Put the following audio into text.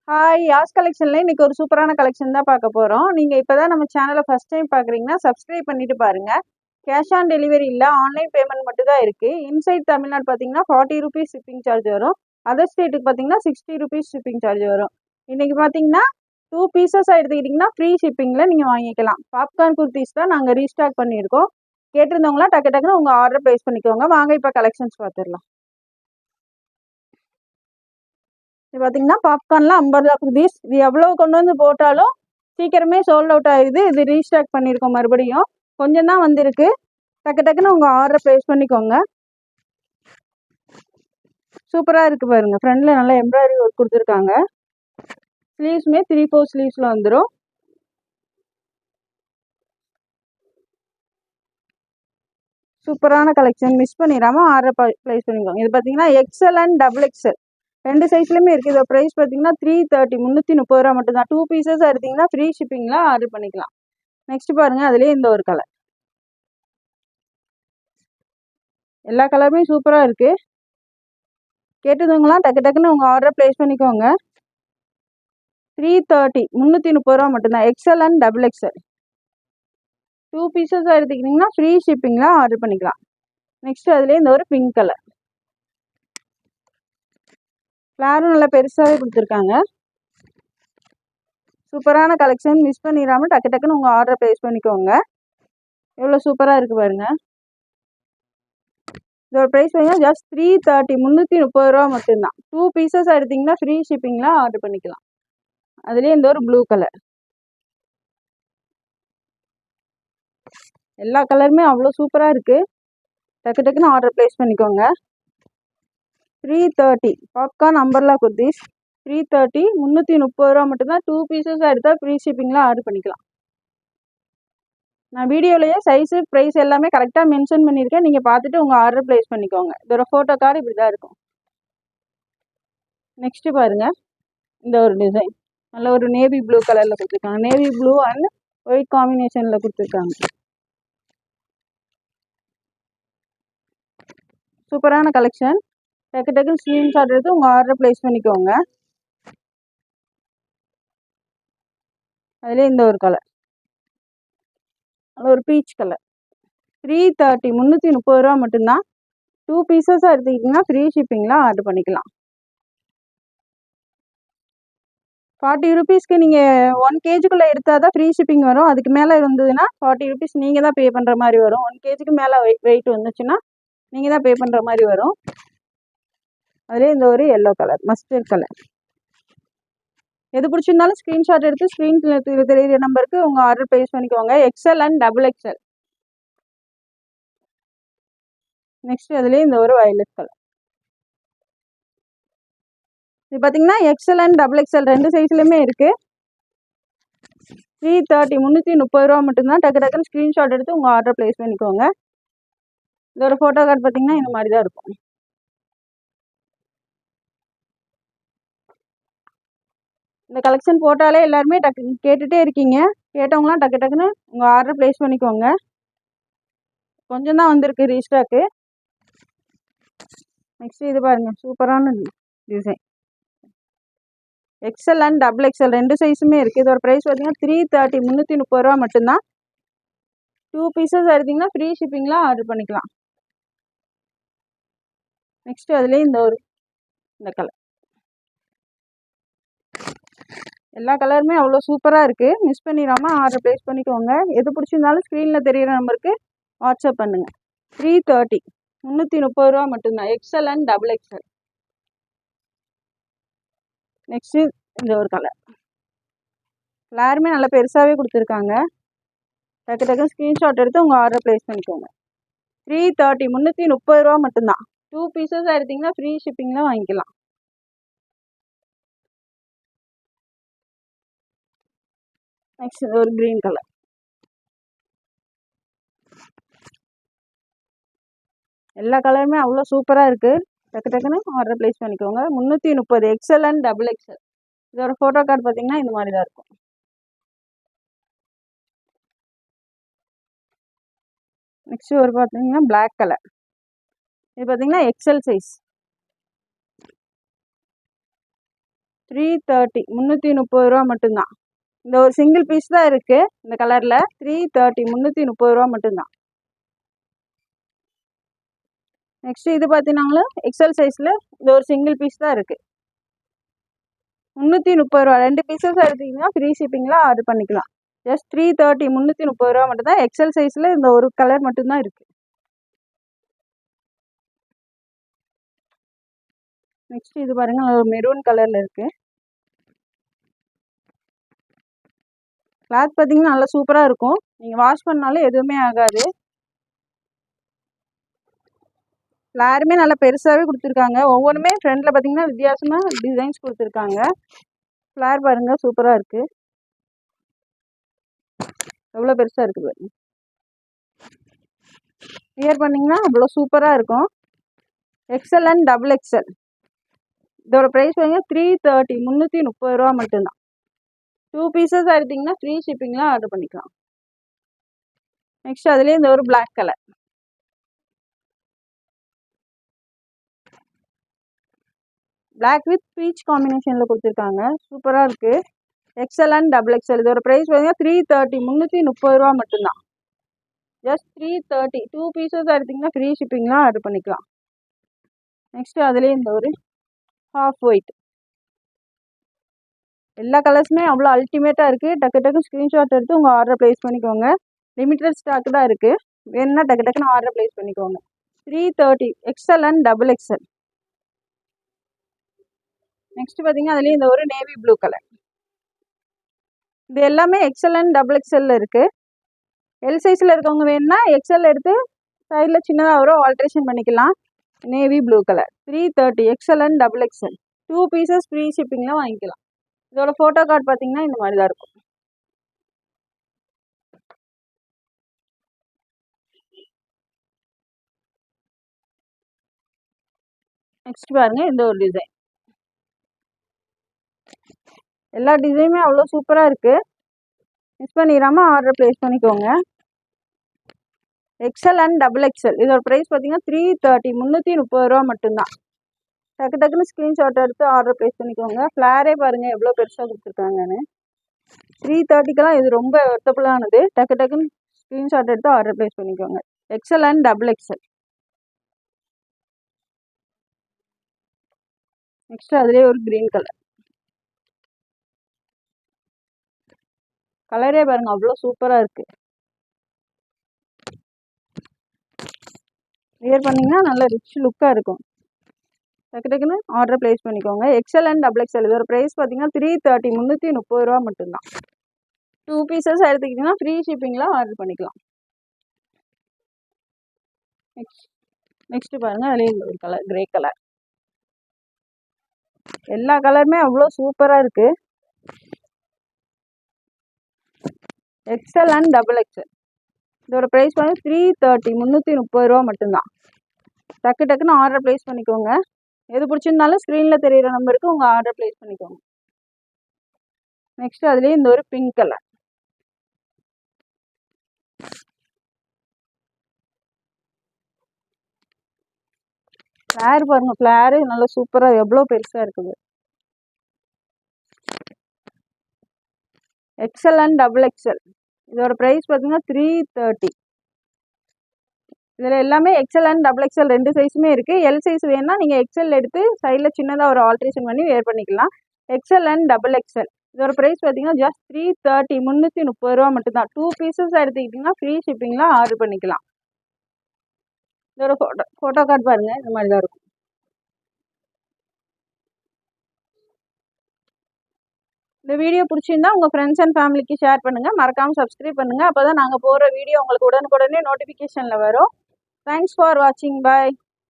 Hi யாஸ் கலெக்ஷன்ல இன்னைக்கு ஒரு சூப்பரான கலெக்ஷன் தான் பார்க்க போறோம். நீங்க இப்பதான் நம்ம சேனலை ஃபர்ஸ்ட் டைம் பார்க்குறீங்கன்னா சப்ஸ்கிரைப் பண்ணிட்டு பாருங்க. கேஷ் ஆன் டெலிவரி இல்ல, ஆன்லைன் பேமெண்ட் மட்டும் தான் இருக்கு. இன்சைட் தமிழ்நாடு பார்த்தீங்கன்னா 40 ருபீஸ் ஷிப்பிங் சார்ஜ் வரும். அதர் ஸ்டேட்டுக்கு பார்த்தீங்கன்னா 60 ருபீஸ் ஷிப்பிங் சார்ஜ் வரும். இன்னைக்கு பார்த்தீங்கன்னா 2 பீசஸ் எடுத்துக்கிட்டிங்கன்னா ஃப்ரீ ஷிப்பிங்கில் நீங்கள் வாங்கிக்கலாம். பாப்கார்ன் குர்த்திஸ் தான் நாங்கள் ரீஸ்டாக் பண்ணியிருக்கோம். கேட்டிருந்தவங்களாம் டக்கு டக்குன்னு உங்கள் ஆர்டர் ப்ளேஸ் பண்ணிக்கோங்க. வாங்க இப்போ கலெக்ஷன்ஸ் பார்த்துடலாம். இது பார்த்தீங்கன்னா பாப்கார்ன்ல 50 ருபீஸ். இது எவ்வளோ கொண்டு வந்து போட்டாலும் சீக்கிரமே சோல்ட் அவுட் ஆயிடுது. இது ரீஸ்டாக் பண்ணியிருக்கோம் மறுபடியும். கொஞ்சம் தான் வந்திருக்கு. டக்கு டக்குன்னு உங்கள் ஆர்டரை ப்ளேஸ் பண்ணிக்கோங்க. சூப்பராக இருக்குது பாருங்கள். ஃப்ரண்டில் நல்லா எம்ப்ராய்டரி ஒர்க் கொடுத்துருக்காங்க. ஸ்லீவ்ஸுமே 3/4 ஸ்லீவ்ஸில் வந்துடும். சூப்பரான கலெக்ஷன். மிஸ் பண்ணிடாமல் ஆர்டரை ப்ளேஸ் பண்ணிக்கோங்க. இது பார்த்தீங்கன்னா எக்ஸ்எல் அண்ட் டபுள் எக்ஸ்எல் ரெண்டு சைஸ்லையுமே இருக்குது. இதோட ப்ரைஸ் பார்த்தீங்கன்னா 330 330 ரூபா மட்டும்தான். 2 பீசஸ் எடுத்தீங்கன்னா ஃப்ரீ ஷிப்பிங்கில் ஆர்டர் பண்ணிக்கலாம். நெக்ஸ்ட் பாருங்கள், அதுலேயே இந்த ஒரு கலர். எல்லா கலருமே சூப்பராக இருக்குது. கேட்டதுங்களாம் டக்கு டக்குன்னு உங்கள் ஆர்டரை ப்ளேஸ் பண்ணிக்கோங்க. 330 330 ரூபா மட்டும்தான். XL and double XL 2 pieces எடுத்துக்கிட்டிங்கன்னா ஃப்ரீ ஷிப்பிங்கில் ஆர்டர் பண்ணிக்கலாம். நெக்ஸ்ட் அதுலேயே இந்த ஒரு பிங்க் கலர். ஃப்ளாரும் நல்லா பெருசாகவே கொடுத்துருக்காங்க. சூப்பரான கலெக்ஷன். மிஸ் பண்ணிடாமல் டக்கு டக்குன்னு உங்கள் ஆர்டரை ப்ளேஸ் பண்ணிக்கோங்க. எவ்வளோ சூப்பராக இருக்குது பாருங்கள். இதோட ப்ரைஸ் பார்த்தீங்கன்னா ஜஸ்ட் 330 330 ரூபா மட்டும்தான். 2 பீசஸ் எடுத்திங்கன்னா ஃப்ரீ ஷிப்பிங்கில் ஆர்டர் பண்ணிக்கலாம். அதுலேயே இந்த ஒரு ப்ளூ கலர். எல்லா கலருமே அவ்வளோ சூப்பராக இருக்குது. டக்கு டக்குன்னு ஆர்டர் ப்ளேஸ் பண்ணிக்கோங்க. 330 பாப்கார்ன் அம்பர்லா குர்த்திஸ் 330 330 ரூபா மட்டும்தான். 2 பீசஸ் எடுத்தால் ஃப்ரீ ஷிப்பிங்கில் ஆர்டர் பண்ணிக்கலாம். நான் வீடியோலேயே சைஸு ப்ரைஸ் எல்லாமே கரெக்டாக மென்ஷன் பண்ணியிருக்கேன். நீங்கள் பார்த்துட்டு உங்கள் ஆர்டர் ப்ளேஸ் பண்ணிக்கோங்க. இதோட ஃபோட்டோ கார்டு இப்படி தான் இருக்கும். நெக்ஸ்ட்டு பாருங்கள், இந்த ஒரு டிசைன் நல்ல ஒரு நேவி ப்ளூ கலரில் கொடுத்துருக்காங்க. நேவி ப்ளூ அண்ட் ஒயிட் காம்பினேஷனில் கொடுத்துருக்காங்க. சூப்பரான கலெக்ஷன். டக்கு டக்குன்னு ஸ்க்ரீன்ஷாட் எடுத்து உங்கள் ஆர்டர் ப்ளேஸ் பண்ணிக்கோங்க. அதுலேயே இந்த ஒரு கலர், ஒரு பீச் கலர். 330 330 ரூபா மட்டும்தான். 2 பீசஸாக எடுத்துக்கிட்டிங்கன்னா ஃப்ரீ ஷிப்பிங்கில் ஆர்டர் பண்ணிக்கலாம். 40 ருபீஸ்க்கு நீங்கள் 1 கேஜிக்குள்ளே எடுத்தால் தான் ஃப்ரீ ஷிப்பிங் வரும். அதுக்கு மேலே இருந்ததுன்னா 40 ருபீஸ் நீங்கள் தான் பே பண்ணுற மாதிரி வரும். 1 கேஜிக்கு மேலே வெயிட் வந்துச்சுன்னா நீங்கள் தான் பே பண்ணுற மாதிரி வரும். அதுலேயே இந்த ஒரு எல்லோ கலர், மஸ்டர்ட் கலர். எது பிடிச்சிருந்தாலும் ஸ்க்ரீன்ஷாட் எடுத்து ஸ்க்ரீனில் தெரியுற நம்பருக்கு உங்கள் ஆர்டர் ப்ளேஸ் பண்ணிக்கோங்க. XL and double XL. Next அதுலேயே இந்த ஒரு வயலட் கலர். இது பார்த்தீங்கன்னா எக்ஸ்எல் அண்ட் டபுள் எக்ஸ்எல் ரெண்டு சைஸ்லையுமே இருக்குது. 330 330 ரூபா மட்டும்தான். டக்கு டக்குன்னு ஸ்க்ரீன்ஷாட் எடுத்து உங்கள் ஆர்டர் ப்ளேஸ் பண்ணிக்கோங்க. இதோட ஃபோட்டோ கார்டு பார்த்தீங்கன்னா இந்த மாதிரி தான் இருக்கும். இந்த கலெக்ஷன் போட்டாலே எல்லாருமே டக்கு கேட்டுகிட்டே இருக்கீங்க. கேட்டவங்களாம் டக்கு டக்குன்னு உங்கள் ஆர்டர் ப்ளேஸ் பண்ணிக்கோங்க. கொஞ்சம் தான் வந்திருக்கு ரீஸ்டாக்கு. நெக்ஸ்ட் இது பாருங்கள், சூப்பரான design. XL and double XL ரெண்டு சைஸுமே இருக்குது. இதோட ப்ரைஸ் பார்த்தீங்கன்னா 330 330 ரூபா மட்டும்தான். 2 பீசஸ் எடுத்திங்கன்னா ஃப்ரீ ஷிப்பிங்கில் ஆர்டர் பண்ணிக்கலாம். நெக்ஸ்ட் அதுலேயே இந்த கலர். எல்லா கலருமே அவ்வளோ சூப்பராக இருக்குது. மிஸ் பண்ணிடாமல் ஆர்டர் ப்ளேஸ் பண்ணிக்கோங்க. எது பிடிச்சிருந்தாலும் ஸ்க்ரீனில் தெரிகிற நம்பருக்கு வாட்ஸ்அப் பண்ணுங்கள். 330 330 ரூபா மட்டும்தான். XL and double XL. Next இந்த ஒரு கலர். எல்லாருமே நல்லா பெருசாகவே கொடுத்துருக்காங்க. டக்கு டக்கு ஸ்க்ரீன்ஷாட் எடுத்து உங்கள் ஆர்டர் ப்ளேஸ் பண்ணிக்கோங்க. 330 330 ரூபா மட்டும்தான். 2 பீசஸ் எடுத்திங்கன்னா ஃப்ரீ ஷிப்பிங்கில் வாங்கிக்கலாம். நெக்ஸ்ட் ஒரு க்ரீன் கலர். எல்லா கலருமே அவ்வளோ சூப்பராக இருக்குது. டக்கு டக்குன்னு ஆர்டர் ப்ளேஸ் பண்ணிக்கோங்க. 330 எக்ஸ்எல் அண்ட் டபுள் எக்ஸ்எல். இதோட ஃபோட்டோ கார்டு பார்த்தீங்கன்னா இந்த மாதிரி தான் இருக்கும். நெக்ஸ்ட் ஒரு பார்த்தீங்கன்னா பிளாக் கலர். இது பார்த்தீங்கன்னா எக்ஸ்எல் சைஸ். 330 330 ரூபா மட்டும்தான். இந்த ஒரு சிங்கிள் பீஸ் தான் இருக்கு இந்த கலர்ல. 330 330 ரூபா மட்டும்தான். நெக்ஸ்ட் இது பார்த்தீங்கன்னாலும் எக்ஸல் சைஸ்ல இந்த ஒரு சிங்கிள் பீஸ் தான் இருக்கு. 330 ரூபா. 2 பீசஸ் எடுத்தீங்கன்னா ஃப்ரீ ஷிப்பிங்ல ஆர்டர் பண்ணிக்கலாம். ஜஸ்ட் 330 330 ரூபா மட்டும்தான். எக்ஸல் சைஸ்ல இந்த ஒரு கலர் மட்டும்தான் இருக்கு. நெக்ஸ்ட் இது பாருங்க, மெரூன் கலர்ல இருக்கு. கிளாத் பார்த்தீங்கன்னா நல்லா சூப்பரா இருக்கும். நீங்க வாஷ் பண்ணாலும் எதுவுமே ஆகாது. ஃப்ளாருமே நல்லா பெருசாவே கொடுத்துருக்காங்க. ஒவ்வொன்றுமே ஃப்ரண்ட்ல பார்த்தீங்கன்னா வித்தியாசமா டிசைன்ஸ் கொடுத்துருக்காங்க. ஃப்ளார் பாருங்க சூப்பரா இருக்கு. எவ்வளோ பெருசா இருக்கு பாருங்க. வியர் பண்ணீங்கன்னா அவ்வளோ சூப்பரா இருக்கும். XL and double XL. இதோட ப்ரைஸ் பாருங்க 330 330 ரூபா மட்டும்தான். 2 பீசஸ் எடுத்தீங்கன்னா ஃப்ரீ ஷிப்பிங்ல ஆர்டர் பண்ணிக்கலாம். நெக்ஸ்ட் அதுலேயே இந்த ஒரு black colour. Black with peach காம்பினேஷன்ல கொடுத்துருக்காங்க. சூப்பரா இருக்கு. XL and double XL. இதோட ப்ரைஸ் பார்த்தீங்கன்னா 330 330 ரூபா மட்டும்தான். ஜஸ்ட் 330. 2 பீசஸ் எடுத்தீங்கன்னா ஃப்ரீ ஷிப்பிங்லாம் ஆர்டர் பண்ணிக்கலாம். நெக்ஸ்ட் அதுலேயே இந்த ஒரு ஹாஃப் ஒயிட். எல்லா கலர்ஸுமே அவ்வளோ அல்டிமேட்டாக இருக்குது. டக்கு டக்கு ஸ்க்ரீன்ஷாட் எடுத்து உங்கள் ஆர்டர் ப்ளேஸ் பண்ணிக்கோங்க. லிமிட்டட் ஸ்டாக் தான் இருக்குது. வேணும்னா டக்கு டக்குன்னு ஆர்டர் ப்ளேஸ் பண்ணிக்கோங்க. 330 XL and double XL. Next பார்த்தீங்கன்னா அதுலேயே இந்த ஒரு நேவி ப்ளூ கலர். இது எல்லாமே எக்ஸல் அண்ட் டபுள் எக்ஸல்ல இருக்கு. எல் சைஸில் இருக்கவங்க வேணும்னா எக்ஸல் எடுத்து சைடில் சின்னதாக வரும் ஆல்ட்ரேஷன் பண்ணிக்கலாம். Navy blue colour 330 XL and double XL. 2 pieces free ஷிப்பிங்லாம் வாங்கிக்கலாம். இதோட ஃபோட்டோ கார்டு பார்த்தீங்கன்னா இந்த மாதிரி தான் இருக்கும். நெக்ஸ்ட் பாருங்க இந்த ஒரு டிசைன். எல்லா டிசைனுமே அவ்வளோ சூப்பராக இருக்கு. மிஸ் பண்ணிடாம ஆர்டர் ப்ளேஸ் பண்ணிக்கோங்க. XL and double XL. இதோட ப்ரைஸ் பார்த்தீங்கன்னா 330 330 ரூபா மட்டும்தான். டக்கு டக்குன்னு ஸ்க்ரீன்ஷாட் எடுத்து ஆர்டர் ப்ளேஸ் பண்ணிக்கோங்க. ஃப்ளாரே பாருங்கள் எவ்வளோ பெருசாக கொடுத்துருக்காங்கன்னு. 330க்கெல்லாம் இது ரொம்ப ஒர்த்தபுளானது. டக்கு டக்குன்னு ஸ்க்ரீன்ஷாட் எடுத்து ஆர்டர் ப்ளேஸ் பண்ணிக்கோங்க. XL and double XL. Next அதுலேயே ஒரு க்ரீன் கலர். கலரே பாருங்க அவ்வளோ சூப்பராக இருக்கு. வியர் பண்ணிங்கன்னா நல்ல ரிச் லுக்காக இருக்கும். டக்கு டக்குன்னு ஆர்டர் ப்ளேஸ் பண்ணிக்கோங்க. XL and double XL. இதோட ப்ரைஸ் பார்த்தீங்கன்னா 330 330 ரூபா மட்டும்தான். 2 பீசஸ் எடுத்துக்கிட்டிங்கன்னா ஃப்ரீ ஷிப்பிங்கில் ஆர்டர் பண்ணிக்கலாம். நெக்ஸ்ட் பாருங்கள் அதுலேயே இந்த ஒரு கலர் கிரே கலர். எல்லா கலருமே அவ்வளோ சூப்பராக இருக்குது. XL and double XL. இதோட ப்ரைஸ் வந்து 330 330 ரூபா மட்டும்தான். டக்கு டக்குன்னு ஆர்டர் ப்ளேஸ் பண்ணிக்கோங்க. எது பிடிச்சிருந்தாலும் ஸ்க்ரீனில் தெரியிற நம்பருக்கு உங்கள் ஆர்டர் ப்ளேஸ் பண்ணிக்கோங்க. நெக்ஸ்ட் அதுலேயே இந்த ஒரு பிங்க் கலர். ஃப்ளார் பாருங்க, ஃப்ளாரு நல்லா சூப்பராக எவ்வளோ பெருசாக இருக்குது. XL and double XL. இதோட ப்ரைஸ் பார்த்தீங்கன்னா 330. இதில் எல்லாமே எக்ஸல் அண்ட் டபுள் எக்ஸல் 2 சைஸுமே இருக்குது. எல் சைஸ் வேணுன்னா நீங்கள் எக்ஸல் எடுத்து சைடில் சின்னதாக ஒரு ஆல்ட்ரேஷன் பண்ணி வேர் பண்ணிக்கலாம். XL and double XL. இதோட ப்ரைஸ் பார்த்தீங்கன்னா ஜஸ்ட் 330 330 ரூபா மட்டும்தான். 2 பீசஸ் எடுத்துக்கிட்டிங்கன்னா ஃப்ரீ ஷிப்பிங்கில் ஆர்டர் பண்ணிக்கலாம். இதோட ஃபோட்டோ கார்டு பாருங்கள் இந்த மாதிரி தான் இருக்கும். இந்த வீடியோ பிடிச்சிருந்தா உங்கள் ஃப்ரெண்ட்ஸ் அண்ட் ஃபேமிலிக்கு ஷேர் பண்ணுங்கள். மறக்காமல் சப்ஸ்கிரைப் பண்ணுங்கள். அப்போ தான் நாங்கள் போகிற வீடியோ உங்களுக்கு உடனுக்குடனே நோட்டிஃபிகேஷனில் வரும். தேங்க்ஸ் ஃபார் வாட்சிங். பாய்.